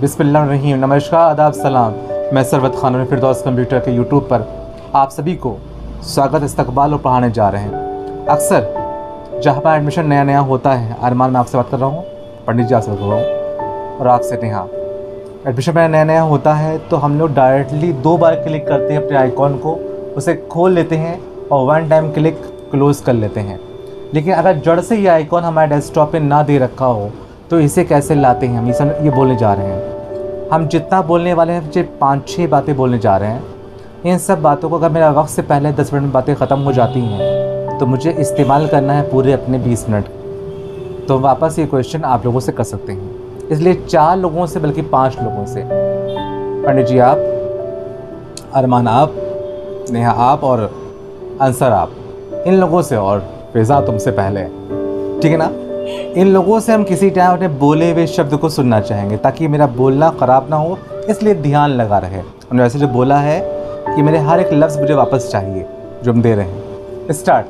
बिस्मिल्लाहिर्रहमानिर्रहीम। नमस्कार, आदाब, सलाम। मैं सरवत खान फिरदौस कंप्यूटर के यूट्यूब पर आप सभी को स्वागत, इस्तकबाल और पढ़ाने जा रहे हैं। अक्सर जहाँ पर एडमिशन नया नया होता है, अरमान मैं आपसे बात कर रहा हूँ, पंडित जी आपसे बात कर रहा हूँ और आपसे नेहा। एडमिशन में नया नया होता है तो हम लोग डायरेक्टली 2 बार क्लिक करते हैं अपने आइकॉन को, उसे खोल लेते हैं और 1 टाइम क्लिक क्लोज़ कर लेते हैं। लेकिन अगर जड़ से ये आइकॉन हमारे डेस्कटॉप पे ना दे रखा हो तो इसे कैसे लाते हैं, हम ये बोलने जा रहे हैं। हम जितना बोलने वाले हैं, सिर्फ 5-6 बातें बोलने जा रहे हैं। इन सब बातों को अगर मेरा वक्त से पहले 10 मिनट में बातें ख़त्म हो जाती हैं तो मुझे इस्तेमाल करना है पूरे अपने 20 मिनट। तो वापस ये क्वेश्चन आप लोगों से कर सकते हैं, इसलिए 4 लोगों से बल्कि 5 लोगों से। पंडित जी आप, अरमान आप, नेहा आप और अंसर आप, इन लोगों से, और फिज़ा तुमसे पहले, ठीक है ना। इन लोगों से हम किसी टाइम अपने बोले हुए शब्द को सुनना चाहेंगे ताकि मेरा बोलना ख़राब ना हो, इसलिए ध्यान लगा रहे। उन्होंने वैसे जो बोला है कि मेरे हर एक लफ्ज़ मुझे वापस चाहिए जो हम दे रहे हैं। स्टार्ट।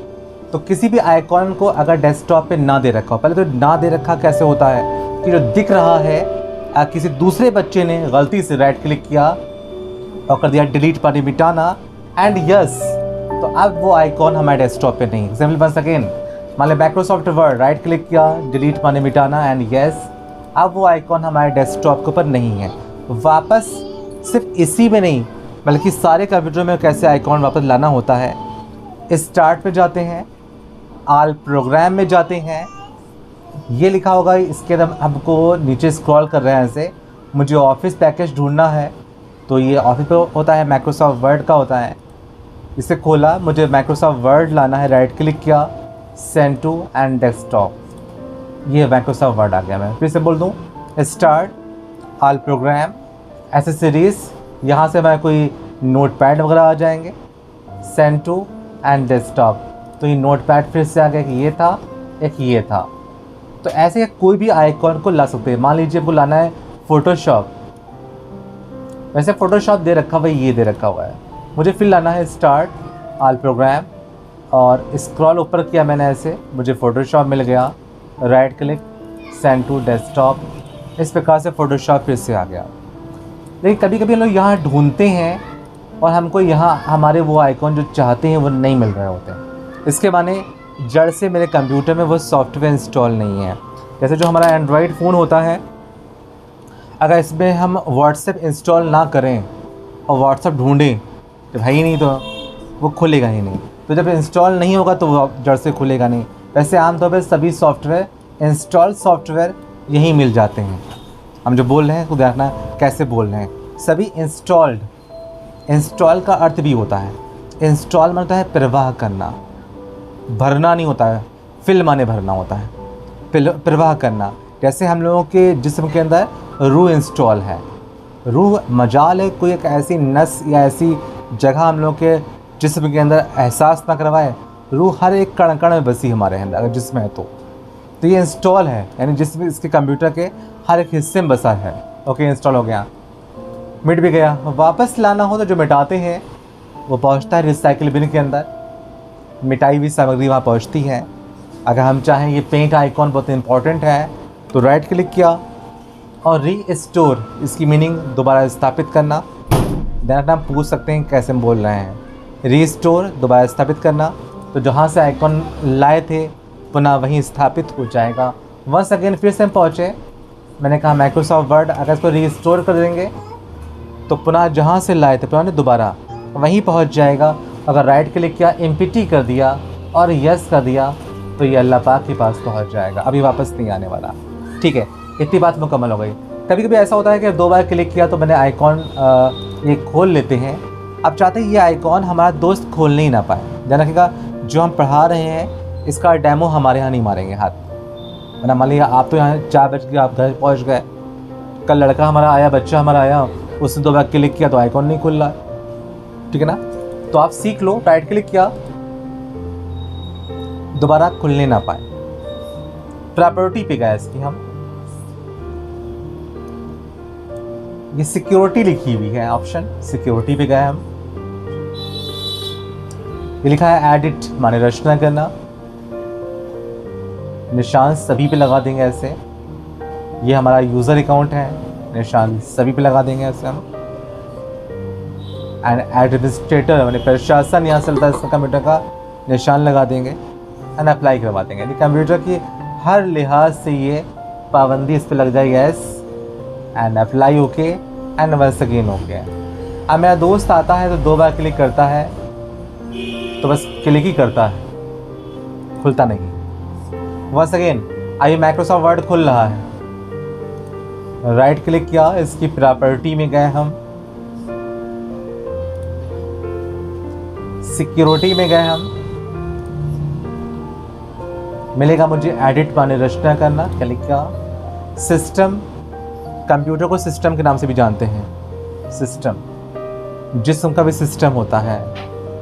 तो किसी भी आइकॉन को अगर डेस्कटॉप पे ना दे रखा हो, पहले तो ना दे रखा कैसे होता है कि जो दिख रहा है किसी दूसरे बच्चे ने गलती से राइट क्लिक किया और कर दिया डिलीट पानी मिटाना एंड यस, तो अब वो आइकॉन हमारे डेस्कटॉप पे नहीं। एग्जाम्पल वंस अगेन, मान लें माइक्रोसॉफ्ट वर्ड, राइट क्लिक किया, डिलीट माने मिटाना एंड यस, अब वो आइकॉन हमारे डेस्कटॉप के ऊपर नहीं है। वापस सिर्फ इसी में नहीं बल्कि सारे कंप्यूटर में कैसे आइकॉन वापस लाना होता है। स्टार्ट पे जाते हैं, ऑल प्रोग्राम में जाते हैं, ये लिखा होगा, इसके अंदर हमको नीचे स्क्रॉल कर रहे हैं ऐसे, मुझे ऑफिस पैकेज ढूंढना है तो ये ऑफिस पे होता है, माइक्रोसॉफ्ट वर्ड का होता है। इसे खोला, मुझे माइक्रोसॉफ्ट वर्ड लाना है, राइट क्लिक किया, सेंड टू एंड डेस्कटॉप, ये माइक्रोसॉफ्ट वर्ड आ गया। मैं फिर से बोल दूँ, स्टार्ट, ऑल प्रोग्राम, एसेसरीज, यहाँ से मैं कोई नोटपैड वगैरह आ जाएंगे, सेंड टू एंड डेस्कटॉप, तो ये नोटपैड फिर से आ गया कि ये था, एक ये था। तो ऐसे कोई भी आइकॉन को ला सकते हैं। मान लीजिए आपको लाना है फोटोशॉप, वैसे फोटोशॉप दे रखा हुआ, ये दे रखा हुआ है, मुझे फिर लाना है स्टार्ट, ऑल प्रोग्राम और स्क्रॉल ऊपर किया मैंने ऐसे, मुझे फ़ोटोशॉप मिल गया, right click, send to desktop, इस प्रकार से फ़ोटोशॉप फिर से आ गया। लेकिन कभी कभी हम लोग यहाँ ढूंढते हैं और हमको यहाँ हमारे वो आइकॉन जो चाहते हैं वो नहीं मिल रहे होते हैं। इसके माने जड़ से मेरे कंप्यूटर में वो सॉफ्टवेयर इंस्टॉल नहीं है। जैसे जो हमारा एंड्रॉयड फ़ोन होता है, अगर इसमें हम व्हाट्सएप इंस्टॉल ना करें और व्हाट्सएप ढूँढें तो है ही नहीं, तो वो खुलेगा ही नहीं। तो जब इंस्टॉल नहीं होगा तो वो जड़ से खुलेगा नहीं। वैसे आमतौर पर सभी सॉफ्टवेयर, इंस्टॉल सॉफ्टवेयर यहीं मिल जाते हैं। हम जो बोल रहे हैं खुद देखना कैसे बोल रहे हैं, सभी इंस्टॉल्ड। इंस्टॉल का अर्थ भी होता है, इंस्टॉल मतलब है प्रवाह करना, भरना नहीं होता है, फिल माने भरना होता है, प्रवाह करना। जैसे हम लोगों के जिस्म के अंदर रूह इंस्टॉल है, रूह मजाल है, कोई एक ऐसी नस या ऐसी जगह हम लोग के जिस्म के अंदर एहसास ना करवाए, रूह हर एक कण कण में बसी हमारे अंदर अगर जिस्म है तो ये इंस्टॉल है, यानी जिसमें इसके कंप्यूटर के हर एक हिस्से में बसा है। ओके, इंस्टॉल हो गया, मिट भी गया। वापस लाना हो तो जो मिटाते हैं वो पहुंचता है रिसाइकिल बिन के अंदर, मिटाई हुई सामग्री वहाँ पहुंचती है। अगर हम चाहें, ये पेंट आइकॉन बहुत इंपॉर्टेंट है, तो राइट क्लिक किया और रीस्टोर, इसकी मीनिंग दोबारा स्थापित करना। देन आप पूछ सकते हैं कैसे हम बोल रहे हैं, रीस्टोर दोबारा स्थापित करना, तो जहाँ से आइकॉन लाए थे पुनः वहीं स्थापित हो जाएगा। वंस अगेन फिर से हम पहुँचे, मैंने कहा माइक्रोसॉफ्ट वर्ड, अगर इसको रीस्टोर कर देंगे तो पुनः जहाँ से लाए थे पुनः दोबारा वहीं पहुँच जाएगा। अगर राइट क्लिक किया, एम्प्टी कर दिया और यस कर दिया तो ये अल्लाह पाक के पास पहुँच जाएगा, अभी वापस नहीं आने वाला। ठीक है, इतनी बात मुकम्मल हो गई। कभी कभी ऐसा होता है कि 2 बार क्लिक किया तो मैंने आइकॉन ये खोल लेते हैं। अब चाहते हैं ये आइकॉन हमारा दोस्त खोलने ही ना पाए। ध्यान रखिएगा, जो हम पढ़ा रहे हैं इसका डेमो हमारे यहाँ नहीं मारेंगे हाथ, वरना मान लिया आप तो यहाँ 4 बज के आप घर पहुँच गए, कल लड़का हमारा आया, बच्चा हमारा आया, उसने 2 बार क्लिक किया तो आइकॉन नहीं खुल रहा, ठीक है ना। तो आप सीख लो, राइट क्लिक किया, दोबारा खुलने ना पाए। प्रॉपर्टी पे गए इसकी हम, ये सिक्योरिटी लिखी हुई है ऑप्शन, सिक्योरिटी पे गए हम, ये लिखा है एडिट माने रचना करना, निशान सभी पे लगा देंगे ऐसे। ये हमारा यूज़र अकाउंट है, निशान सभी पे लगा देंगे ऐसे हम। एंड एडमिनिस्ट्रेटर यानी प्रशासन यहाँ चलता है इसका कंप्यूटर का, निशान लगा देंगे एंड अप्लाई करवा देंगे। यानी कंप्यूटर की हर लिहाज से ये पाबंदी इस पर लग जाएगी। Yes and apply okay and once again okay. अब मेरा दोस्त आता है तो 2 बार क्लिक करता है, तो बस क्लिक ही करता है, खुलता नहीं। वंस अगेन आइए माइक्रोसॉफ्ट वर्ड खुल रहा है, राइट क्लिक किया, इसकी प्रॉपर्टी में गए हम, सिक्योरिटी में गए हम, मिलेगा मुझे एडिट माने रचना करना, क्लिक किया। सिस्टम, कंप्यूटर को सिस्टम के नाम से भी जानते हैं। सिस्टम जिस्म का भी सिस्टम होता है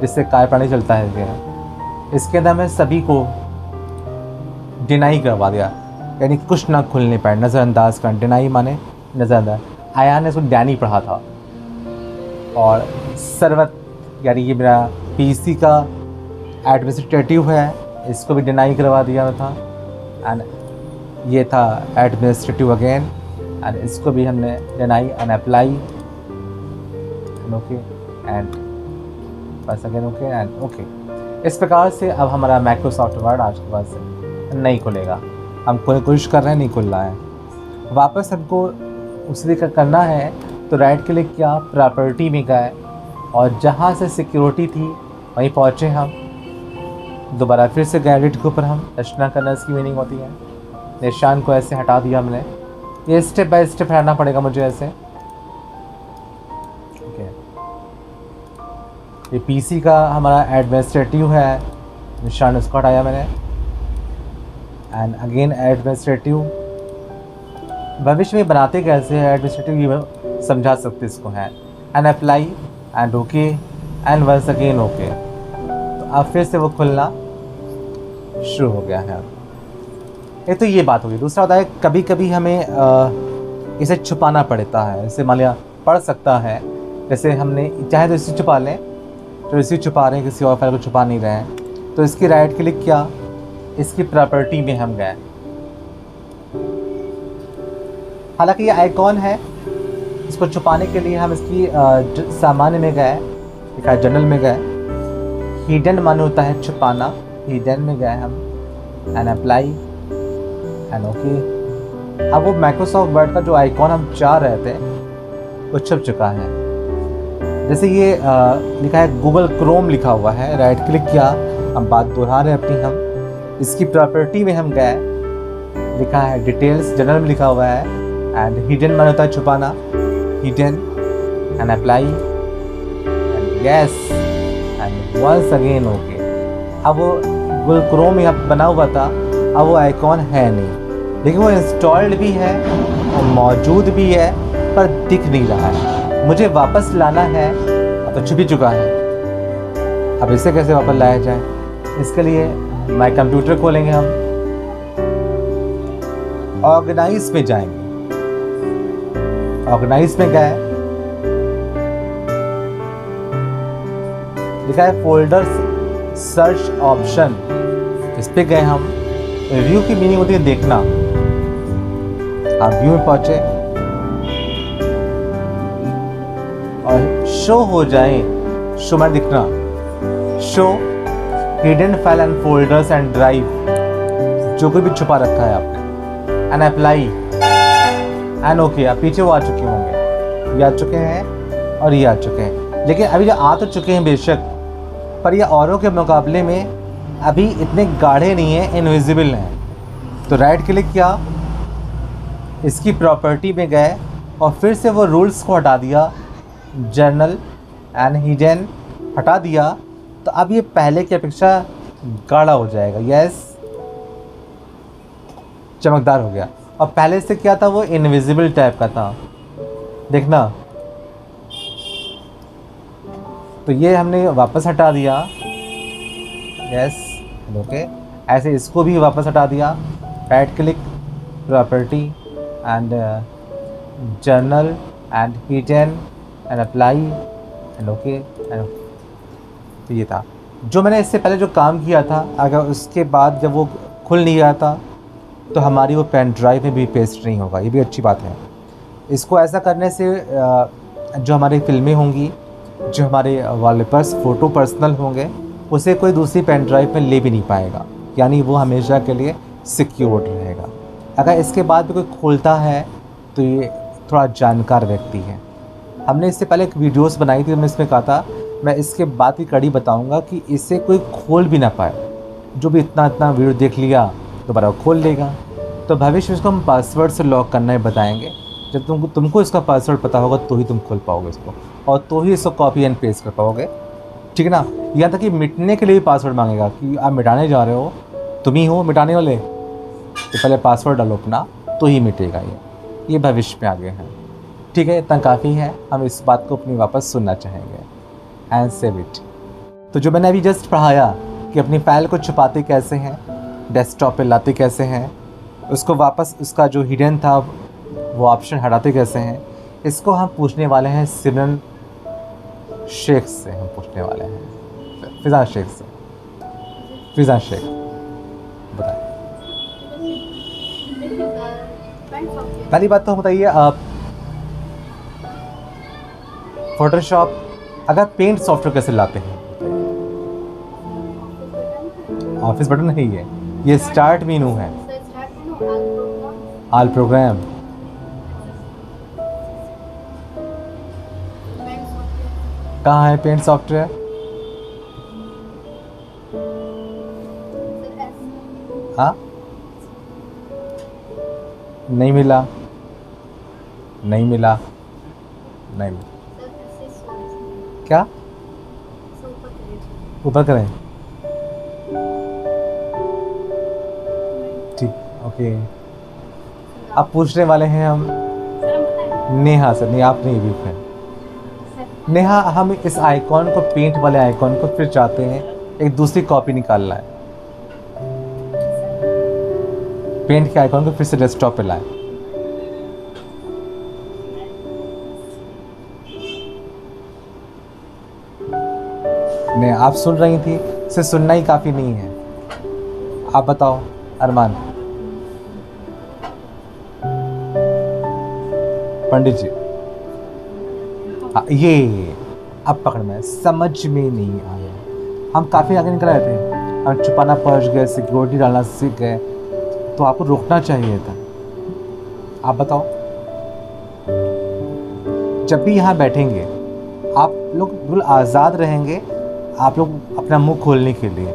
जिससे कार्यप्रणाली चलता है। इसके अंदर मैं सभी को डिनाई करवा दिया, यानी कुछ ना खुलने पाए, नज़रअंदाज कर। डिनाई माने नज़रअंदाज। आया ने इसको डैनी पढ़ा था। और सर्वत यानी ये मेरा पीसी का एडमिनिस्ट्रेटिव है, इसको भी डिनाई करवा दिया था। एंड ये था एडमिनिस्ट्रेटिव अगेन, एंड इसको भी हमने deny and apply okay and बस अगेन ओके एंड ओके। इस प्रकार से अब हमारा माइक्रोसॉफ्ट वर्ड आज के बाद से नहीं खुलेगा। हम कोशिश कर रहे हैं, नहीं खुल रहा है। वापस हमको उसी तरीका करना है तो राइट क्लिक किया, प्रॉपर्टी में गए और जहाँ से सिक्योरिटी थी वहीं पहुँचे हम। दोबारा फिर से गए एडिट के ऊपर, हम रचना करना इसकी मीनिंग होती है। निशान को ऐसे हटा दिया हमने, ये स्टेप बाय स्टेप हटाना पड़ेगा मुझे ऐसे। ओके, ये पीसी का हमारा एडमिनिस्ट्रेटिव है, निशान इसको हटाया मैंने। एंड अगेन एडमिनिस्ट्रेटिव, भविष्य में बनाते कैसे है एडमिनिस्ट्रेटिव ये समझा सकते इसको है। And apply and okay and once again okay. तो अब फिर से वो खुलना शुरू हो गया है। एक तो ये बात होगी। दूसरा होता है कभी कभी हमें इसे छुपाना पड़ता है। जैसे मान लिया पढ़ सकता है, जैसे हमने चाहे तो इसे छुपा लें, तो इसे छुपा रहे हैं, किसी और फाइल को छुपा नहीं रहे हैं, तो इसकी राइट क्लिक किया, इसकी प्रॉपर्टी में हम गए। हालांकि ये आइकॉन है, इसको छुपाने के लिए हम इसकी सामान्य में गए, लिखा है जनरल में गए। हिडन माने होता है छुपाना, हिडन में गए हम एंड अप्लाई एंड ओके। अब वो माइक्रोसॉफ्ट वर्ड का जो आइकॉन हम चाह रहे थे वो छप चुका है। जैसे ये लिखा है गूगल क्रोम लिखा हुआ है, राइट क्लिक किया, हम बात दोहरा रहे हैं अपनी। हम इसकी प्रॉपर्टी में हम गए, लिखा है डिटेल्स, जनरल में लिखा हुआ है एंड हिडन माने होता है छुपाना, hidden and apply and yes and once again okay. अब वो गूगल क्रोम यहाँ बना हुआ था, अब वो आइकॉन है नहीं, लेकिन वो इंस्टॉल्ड भी है और मौजूद भी है पर दिख नहीं रहा है। मुझे वापस लाना है, अब तो छुप ही चुका है। अब इसे कैसे वापस लाया जाए? इसके लिए माय कंप्यूटर खोलेंगे हम, ऑर्गेनाइज में जाएंगे, ऑर्गेनाइज में गए, लिखा है फोल्डर्स सर्च ऑप्शन, इस पे गए हम। व्यू की मीनिंग होती है देखना। आप व्यू में पहुंचे और शो हो जाए, शो में दिखना, show hidden file and folders and drive, जो कोई भी छुपा रखा है आपने, एंड अप्लाई एंड ओके। आप पीछे वो आ चुके होंगे, ये आ चुके हैं और ये आ चुके हैं, लेकिन अभी जो आ तो चुके हैं बेशक, पर ये औरों के मुकाबले में अभी इतने गाढ़े नहीं हैं, इनविजिबल हैं। तो राइट क्लिक किया, इसकी प्रॉपर्टी में गए और फिर से वो रूल्स को हटा दिया, जर्नल एंड हिडन हटा दिया, तो अब ये पहले की अपेक्षा गाढ़ा हो जाएगा। यस, चमकदार हो गया। और पहले से क्या था, वो इनविजिबल टाइप का था, देखना। तो ये हमने वापस हटा दिया, यस ओके। ऐसे इसको भी वापस हटा दिया, right click, property and journal and hidden and apply and okay and. तो ये था जो मैंने इससे पहले जो काम किया था। अगर उसके बाद जब वो खुल नहीं रहा था तो हमारी वो पेन ड्राइव में भी पेस्ट नहीं होगा, ये भी अच्छी बात है। इसको ऐसा करने से जो हमारी फिल्में होंगी, जो हमारे वॉलपेपर्स फ़ोटो पर्सनल होंगे, उसे कोई दूसरी पेन ड्राइव में ले भी नहीं पाएगा, यानी वो हमेशा के लिए सिक्योर्ड रहेगा। अगर इसके बाद भी कोई खोलता है तो ये थोड़ा जानकार व्यक्ति है। हमने इससे पहले एक वीडियोस बनाई थी, मैं इसमें कहा था मैं इसके बाद की कड़ी बताऊंगा कि इसे कोई खोल भी ना पाए। जो भी इतना वीडियो देख लिया दोबारा खोल लेगा। तो भविष्य में इसको हम पासवर्ड से लॉक करना ही बताएंगे। जब तुमको इसका पासवर्ड पता होगा तो ही तुम खोल पाओगे इसको, और तो ही इसको कॉपी एंड पेस्ट कर पाओगे, ठीक है ना। यहाँ तक कि मिटने के लिए भी पासवर्ड मांगेगा कि आप मिटाने जा रहे हो, तुम ही हो मिटाने वाले, तो पहले पासवर्ड डालो अपना तो ही मिटेगा ये भविष्य में आगे है, ठीक है। इतना काफ़ी है, हम इस बात को अपनी वापस सुनना चाहेंगे एंड सेव इट। तो जो मैंने अभी जस्ट पढ़ाया कि अपनी फाइल को छुपाते कैसे हैं, डेस्कटॉप पे लाते कैसे हैं, उसको वापस उसका जो हिडन था वो ऑप्शन हटाते कैसे हैं, इसको हम पूछने वाले हैं सिमरन शेख से। हम पूछने वाले हैं फिज़ा शेख से। फिज़ा शेख बताएं। पहली बात तो बताइए आप फोटोशॉप अगर पेंट सॉफ्टवेयर कैसे लाते हैं? ऑफिस बटन नहीं है ये, स्टार्ट मेनू है, ऑल प्रोग्राम। कहाँ है पेंट सॉफ्टवेयर? हाँ नहीं मिला, नहीं मिला, नहीं मिला। क्या ऊपर करें? ठीक, ओके। अब पूछने वाले हैं हम नेहा से। नहीं आप नहीं वीक है नेहा, हम इस आइकॉन को, पेंट वाले आइकॉन को फिर चाहते हैं एक दूसरी कॉपी निकालना है। पेंट के आइकॉन को फिर से डेस्कटॉप पे लाएं। नहीं आप सुन रही थी, सिर्फ सुनना ही काफ़ी नहीं है। आप बताओ अरमान। पंडित जी ये अब पकड़ में समझ में नहीं आया। हम काफ़ी आगे निकल आए थे, हम छुपाना पहुंच गए, सिक्योरिटी डालना सीख गए, तो आपको रोकना चाहिए था। आप बताओ, जब भी यहाँ बैठेंगे आप लोग बिल्कुल आज़ाद रहेंगे, आप लोग अपना मुंह खोलने के लिए।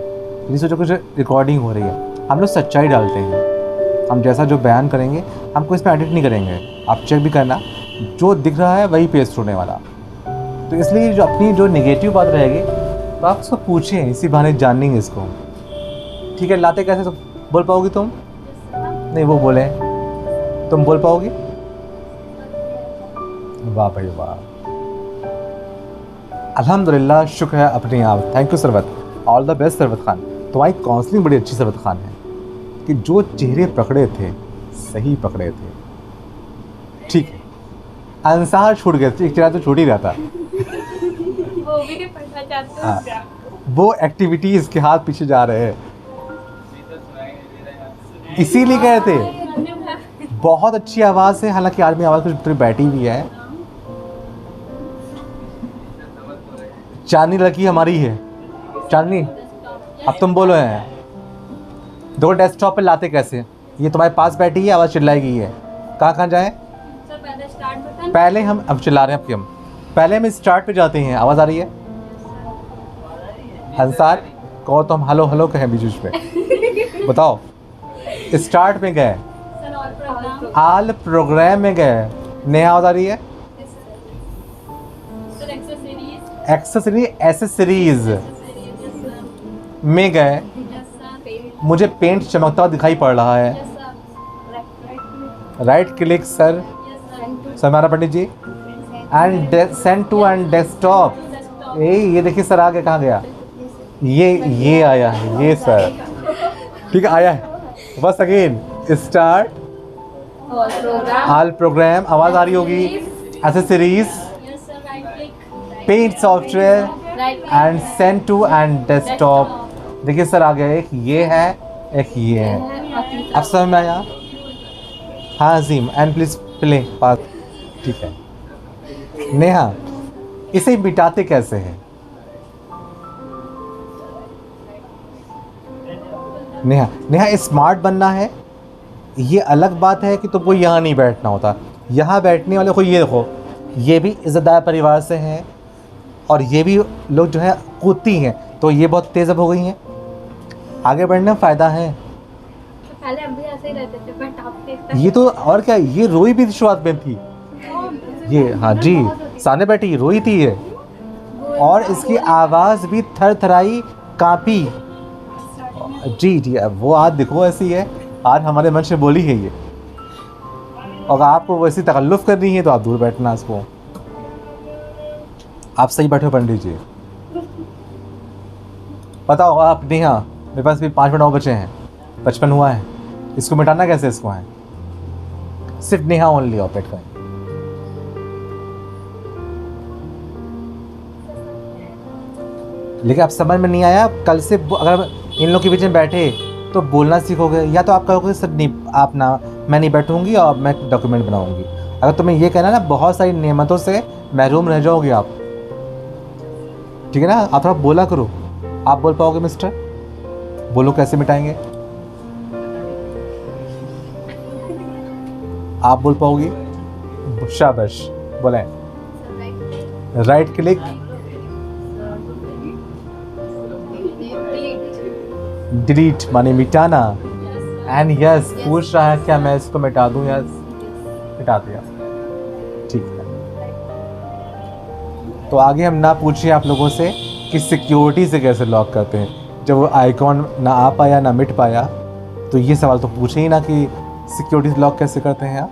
ये सोचो कुछ रिकॉर्डिंग हो रही है, हम लोग सच्चाई डालते हैं। हम जैसा जो बयान करेंगे हम कोई इसमें एडिट नहीं करेंगे। आप चेक भी करना, जो दिख रहा है वही पेस्ट होने वाला। तो इसलिए जो अपनी जो नेगेटिव बात रहेगी तो आप उसको पूछें, इसी बहाने जानेंगे इसको, ठीक है। लाते कैसे? तो बोल पाओगी तुम? नहीं वो बोले, तुम बोल पाओगी? वाह भाई वाह, अल्हम्दुलिल्लाह, शुक्र है अपने आप। Thank you Sarwat, all the best Sarwat Khan. तुम्हारी काउंसलिंग बड़ी अच्छी सरवत खान है कि जो चेहरे पकड़े थे सही पकड़े थे, ठीक है। अंसार छूट गए थे, एक चेहरा तो छूट ही रहा था। वो भी नहीं पढ़ना चाहते हैं। वो एक्टिविटीज़ के हाथ पीछे जा रहे हैं, इसीलिए कह रहे थे। बहुत अच्छी आवाज़ है, हालांकि आदमी आवाज़ कुछ थोड़ी बैठी हुई है। चांदनी लड़की हमारी है, चांदनी अब तुम बोलो हैं। दो डेस्कटॉप पे लाते कैसे? ये तुम्हारे पास बैठी है, आवाज़ चिल्लाएगी है। कहाँ जाए? पहले हम अब चिल्ला रहे हैं, अब हम पहले हम स्टार्ट पे जाते हैं। आवाज़ आ रही है? अंसार कहो तो हम हेलो हेलो कहें बीच पे। बताओ, स्टार्ट में गए, ऑल प्रोग्राम में गए, नया आवाज़ आ रही है? एक्सेसरीज में गए, मुझे पेंट चमकता हुआ दिखाई पड़ रहा है। राइट क्लिक सर, हमारा Pandit ji, and send to and desktop. ये देखिए सर, आगे कहाँ गया? ये आया है, ये सर, ठीक है आया है। बस अगेन स्टार्ट, ऑल प्रोग्राम, आवाज़ आ रही होगी, accessories, paint software and send to and desktop. देखिए सर आ गया, एक ये है, एक ये है। अब समझ में आया? हाँ अजीम, एंड प्लीज प्ले पास। ठीक है। नेहा, इसे मिटाते कैसे हैं? नेहा, नेहा स्मार्ट बनना है, ये अलग बात है कि तुमको यहाँ नहीं बैठना होता। यहाँ बैठने वाले को ये देखो, ये भी इज़्ज़तदार परिवार से हैं और ये भी लोग जो है कूदती हैं, तो ये बहुत तेज़ अब हो गई हैं। आगे बढ़ने में फ़ायदा है। पहले हम भी ऐसे ही रहते थे, बट आप ये तो और क्या, ये रोई भी शुरुआत में थी। ये हाँ जी, सामने बैठी रोई थी ये, और इसकी आवाज़ भी थर थराई, कांपी। जी जी, अब वो आज देखो ऐसी है, आज हमारे मन से बोली है ये। और आपको वैसी तकल्लुफ़ करनी है तो आप दूर बैठना इसको। आप सही बैठो पंडित जी। बताओ आप नेहा, मेरे पास भी 5 मिनट और बचे हैं, 55 हुआ है, इसको मिटाना कैसे इसको है? सिर्फ नेहा ओनली ऑपरेट करें। लेकिन अब समझ में नहीं आया, कल से अगर इन लोग के बीच में बैठे तो बोलना सीखोगे, या तो आप कहोगे सर नहीं आप ना, मैं नहीं बैठूंगी और मैं डॉक्यूमेंट बनाऊंगी। अगर तुम्हें ये कहना ना, बहुत सारी नेमतों से महरूम रह जाओगे आप, ठीक है ना? आप थोड़ा बोला करो। आप बोल पाओगे मिस्टर? बोलो कैसे मिटाएंगे? आप बोल पाओगी? शाबाश, बोले। राइट क्लिक, डिलीट माने मिटाना। एंड यस, पूछ रहा है क्या मैं इसको मिटा दूं? यस, मिटा दिया, ठीक है। तो आगे हम ना पूछिए आप लोगों से कि सिक्योरिटी से कैसे लॉक करते हैं। जब वो आइकॉन ना आ पाया ना मिट पाया, तो ये सवाल तो पूछे ही ना कि सिक्योरिटी से लॉक कैसे करते हैं आप।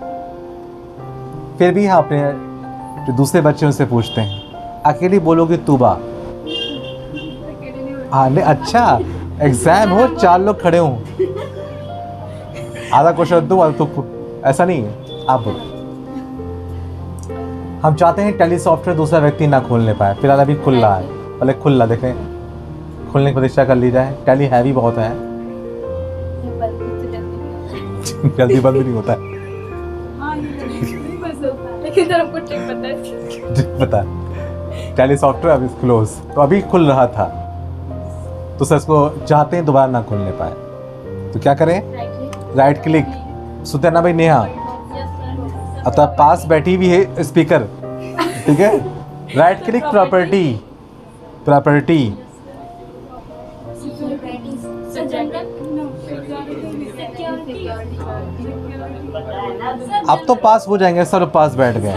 फिर भी हाँ, अपने जो दूसरे बच्चे उनसे पूछते हैं। अकेली बोलोगे तूबा? हाँ नहीं, अच्छा एग्जाम हो, 4 लोग खड़े हों, आधा क्वेश्चन दो, तो ऐसा नहीं है। आप बोलो। हम चाहते हैं टैली सॉफ्टवेयर दूसरा व्यक्ति ना खोलने पाए। फिलहाल अभी खुल रहा है, पहले खुल रहा, देखें खुलने की प्रतीक्षा कर ली जाए। टैली हैवी बहुत है, जल्दी बंद भी नहीं होता है। पता टैली सॉफ्टवेयर अभी क्लोज, तो अभी खुल रहा था, तो सर इसको चाहते हैं दोबारा ना खुलने पाए, तो क्या करें? Right click. सुनते ना भाई नेहा, अब तो पास बैठी भी है स्पीकर, ठीक है? Right click, property, property. अब तो पास हो जाएंगे, सब पास बैठ गए।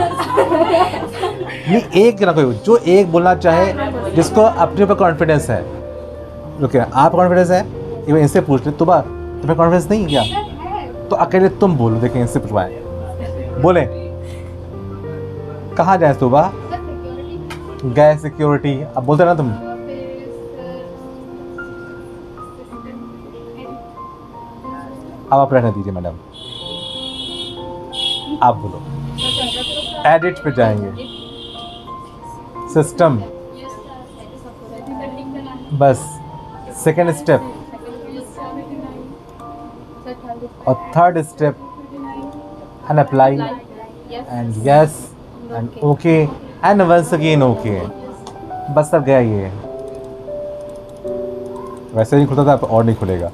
नहीं, एक ना कोई जो एक बोलना चाहे, जिसको अपने ऊपर कॉन्फिडेंस है। ओके, आप कॉन्फिडेंस है, इवन इनसे पूछ ले, तुम्हें कॉन्फिडेंस नहीं है क्या? तो अकेले तुम बोलो, देखें इनसे पूछवाए, बोले कहाँ जाए सुबह? गए सिक्योरिटी। अब बोलते ना तुम। अब आप रहने दीजिए मैडम, आप बोलो। एडिट पे जाएंगे, सिस्टम, बस सेकेंड स्टेप और third step, and apply and yes and okay and once again okay. बस अब गया ये। वैसे नहीं खुलता था, और नहीं खुलेगा।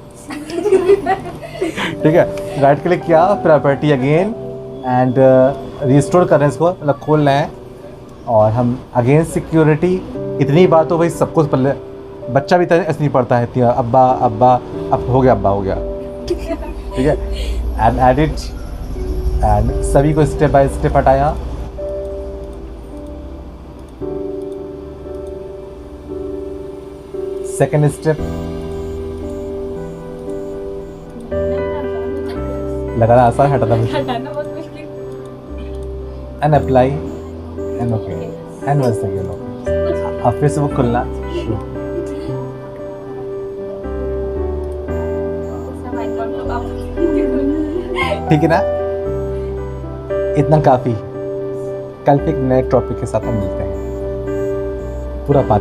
ठीक है, राइट क्लिक किया, प्रॉपर्टी अगेन एंड रिस्टोर कर रहे हैं इसको, मतलब खोल रहे हैं। और हम अगेन सिक्योरिटी। इतनी बात तो भाई सबको पहले, बच्चा भी ऐसे नहीं पढ़ता है इतनी, अब्बा अब्बा, अब हो गया अब्बा हो गया, ठीक है। एंड एडिट एंड सभी को स्टेप बाय स्टेप हटाया। सेकेंड स्टेप लगाना आसान, हटाना मुश्किल। And apply and okay and once again okay. अब फिर से वो खुलना शुरू। ठीक है ना? इतना काफी। कल फिर एक नए टॉपिक के साथ हम मिलते हैं। पूरा 5